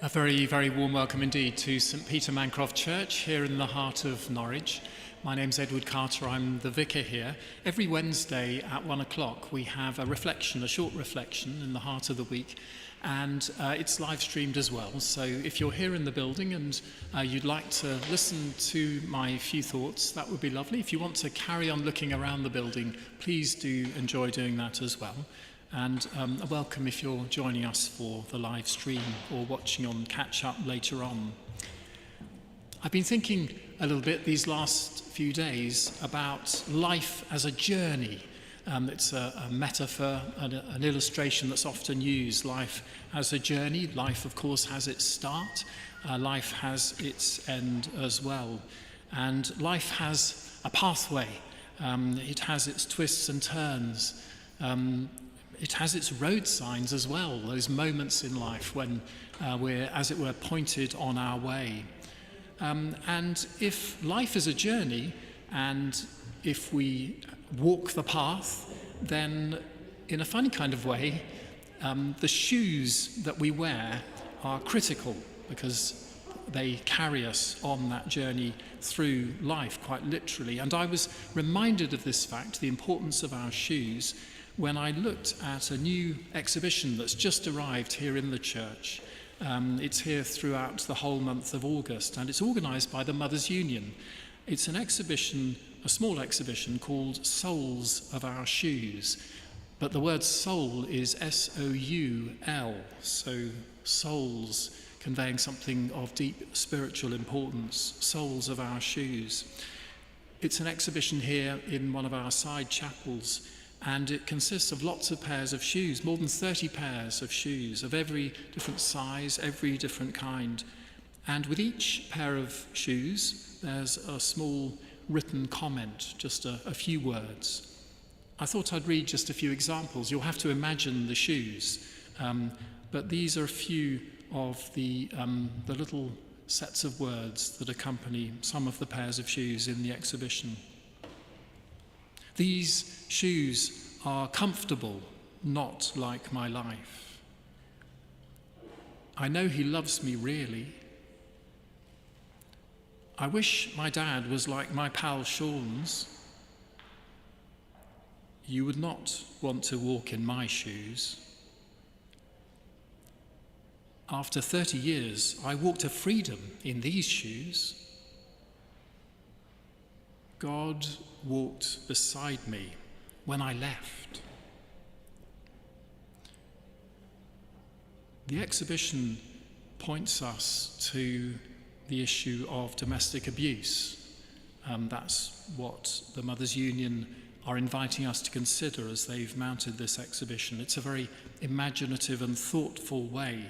A very, very warm welcome indeed to St Peter Mancroft Church here in the heart of Norwich. My name's Edward Carter, I'm the vicar here. Every Wednesday at 1 o'clock we have a reflection, a short reflection in the heart of the week, and it's live streamed as well. So if you're here in the building and you'd like to listen to my few thoughts, that would be lovely. If you want to carry on looking around the building, please do enjoy doing that as well. And a welcome if you're joining us for the live stream or watching on catch up later on. I've been thinking a little bit these last few days about life as a journey. It's a metaphor, an illustration that's often used. Life as a journey. Life, of course, has its start. Life has its end as well. And life has a pathway. It has its twists and turns. It has its road signs as well, those moments in life when we're, as it were, pointed on our way. And if life is a journey, and if we walk the path, then in a funny kind of way, the shoes that we wear are critical because they carry us on that journey through life, quite literally. And I was reminded of this fact, the importance of our shoes, when I looked at a new exhibition that's just arrived here in the church. It's here throughout the whole month of August, and it's organised by the Mothers' Union. It's an exhibition, a small exhibition called Soles of Our Shoes, but the word soul is S-O-U-L, so souls conveying something of deep spiritual importance, soles of our shoes. It's an exhibition here in one of our side chapels, and it consists of lots of pairs of shoes, more than 30 pairs of shoes of every different size, every different kind. And with each pair of shoes, there's a small written comment, just a few words. I thought I'd read just a few examples. You'll have to imagine the shoes, but these are a few of the little sets of words that accompany some of the pairs of shoes in the exhibition. These shoes are comfortable, not like my life. I know he loves me really. I wish my dad was like my pal Sean's. You would not want to walk in my shoes. After 30 years, I walk to freedom in these shoes. God walked beside me when I left. The exhibition points us to the issue of domestic abuse. That's what the Mothers' Union are inviting us to consider as they've mounted this exhibition. It's a very imaginative and thoughtful way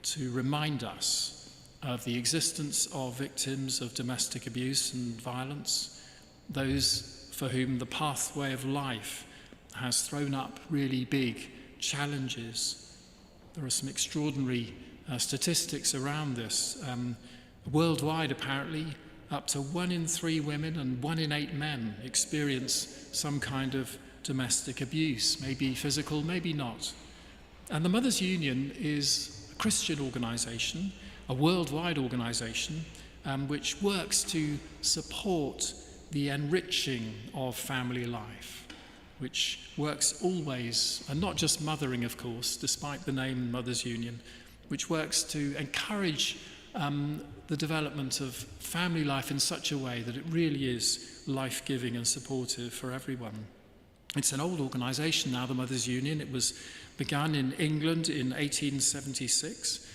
to remind us of the existence of victims of domestic abuse and violence, those for whom the pathway of life has thrown up really big challenges. There are some extraordinary statistics around this. Worldwide, apparently, up to 1 in 3 women and 1 in 8 men experience some kind of domestic abuse, maybe physical, maybe not. And the Mothers' Union is a Christian organisation, a worldwide organisation, which works to support the enriching of family life, which works always, and not just mothering, of course, despite the name Mothers' Union, which works to encourage the development of family life in such a way that it really is life-giving and supportive for everyone. It's an old organisation now, the Mothers' Union. It was begun in England in 1876,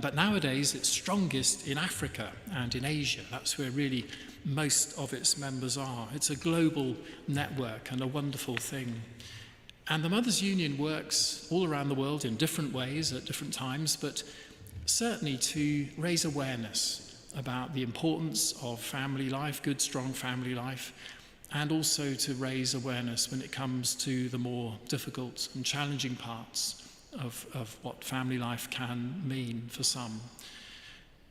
but nowadays it's strongest in Africa and in Asia. That's where really most of its members are. It's a global network and a wonderful thing. And the Mothers' Union works all around the world in different ways at different times, but certainly to raise awareness about the importance of family life, good, strong family life, and also to raise awareness when it comes to the more difficult and challenging parts of what family life can mean for some.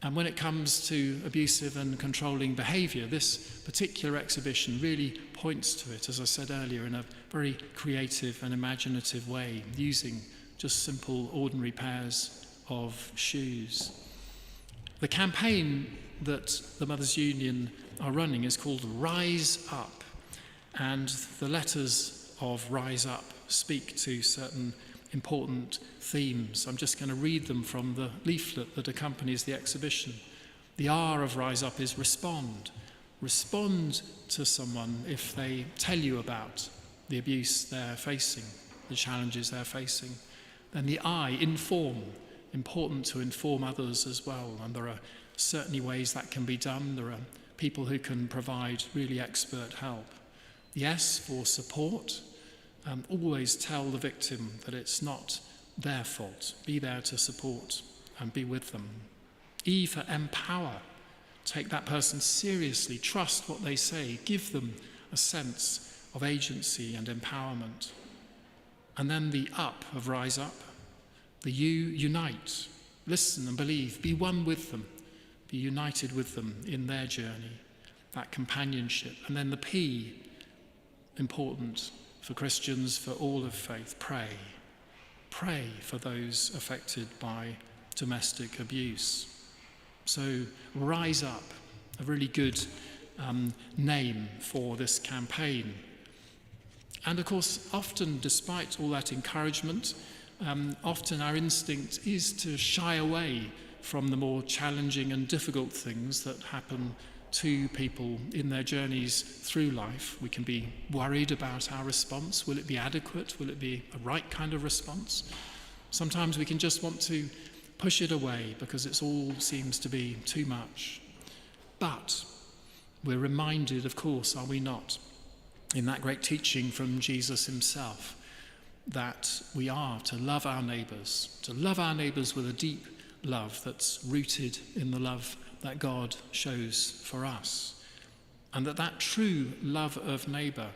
And when it comes to abusive and controlling behaviour, this particular exhibition really points to it, as I said earlier, in a very creative and imaginative way, using just simple, ordinary pairs of shoes. The campaign that the Mothers Union are running is called Rise Up, and the letters of Rise Up speak to certain important themes. I'm just going to read them from the leaflet that accompanies the exhibition. The R of Rise Up is respond. Respond to someone if they tell you about the abuse they're facing, the challenges they're facing. Then the I, inform. Important to inform others as well, and there are certainly ways that can be done. There are people who can provide really expert help. The S for support. Always tell the victim that it's not their fault. Be there to support and be with them. E for empower. Take that person seriously. Trust what they say. Give them a sense of agency and empowerment. And then the up of Rise Up. The U, unite. Listen and believe. Be one with them. Be united with them in their journey. That companionship. And then the P, important for Christians, for all of faith. Pray. Pray for those affected by domestic abuse. So Rise Up, a really good name for this campaign. And of course, often, despite all that encouragement, often our instinct is to shy away from the more challenging and difficult things that happen to people in their journeys through life. We can be worried about our response. Will it be adequate? Will it be a right kind of response? Sometimes we can just want to push it away because it all seems to be too much. But we're reminded, of course, are we not, in that great teaching from Jesus himself, that we are to love our neighbours with a deep love that's rooted in the love that God shows for us. And that true love of neighbour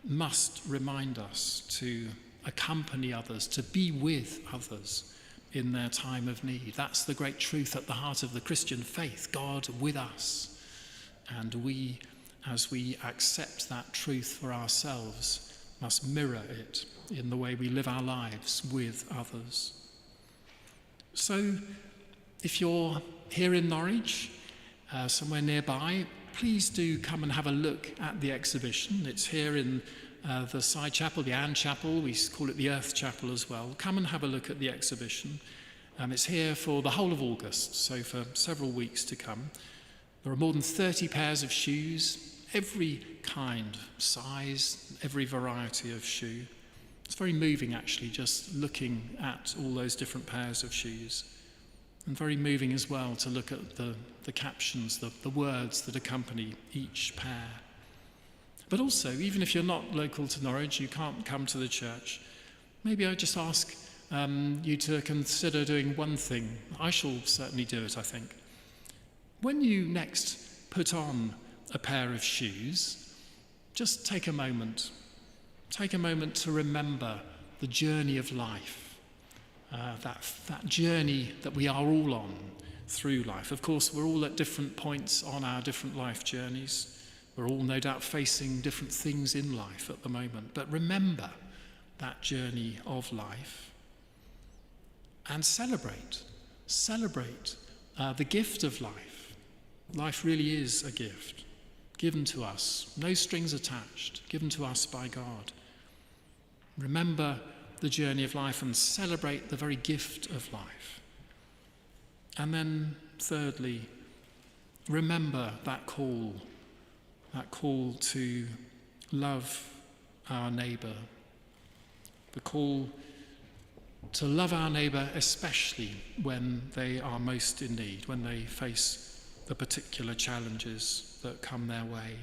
must remind us to accompany others, to be with others in their time of need. That's the great truth at the heart of the Christian faith, God with us. And we, as we accept that truth for ourselves, must mirror it in the way we live our lives with others. So, if you're here in Norwich, somewhere nearby, please do come and have a look at the exhibition. It's here in the side chapel, the Anne Chapel. We call it the Earth Chapel as well. Come and have a look at the exhibition. It's here for the whole of August, so for several weeks to come. There are more than 30 pairs of shoes, every kind, size, every variety of shoe. It's very moving, actually, just looking at all those different pairs of shoes. And very moving as well to look at the captions, the words that accompany each pair. But also, even if you're not local to Norwich, you can't come to the church, maybe I just ask you to consider doing one thing. I shall certainly do it, I think. When you next put on a pair of shoes, just take a moment. Take a moment to remember the journey of life. That journey that we are all on through life. Of course, we're all at different points on our different life journeys. We're all no doubt facing different things in life at the moment. But remember that journey of life and celebrate the gift of life. Life really is a gift given to us, no strings attached, given to us by God. Remember the journey of life and celebrate the very gift of life. And then thirdly, remember that call to love our neighbour, the call to love our neighbour especially when they are most in need, when they face the particular challenges that come their way.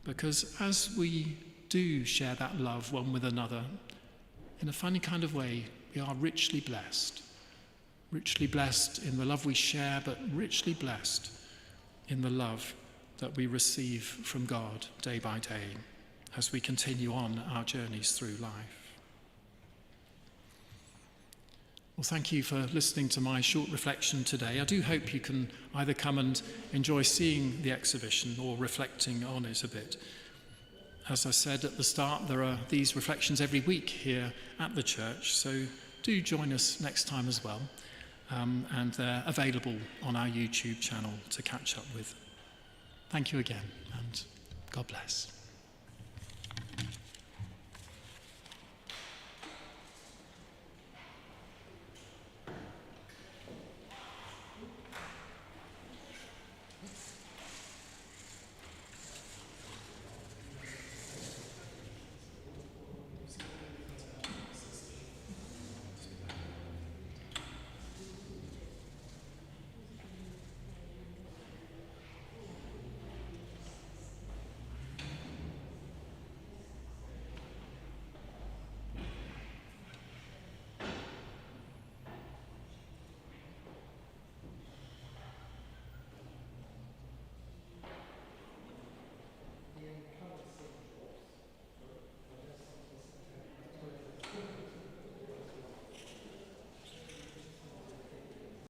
Because as we do share that love one with another, in a funny kind of way, we are richly blessed in the love we share, but richly blessed in the love that we receive from God day by day as we continue on our journeys through life. Well, thank you for listening to my short reflection today. I do hope you can either come and enjoy seeing the exhibition or reflecting on it a bit. As I said at the start, there are these reflections every week here at the church, so do join us next time as well. and they're available on our YouTube channel to catch up with. Thank you again, and God bless.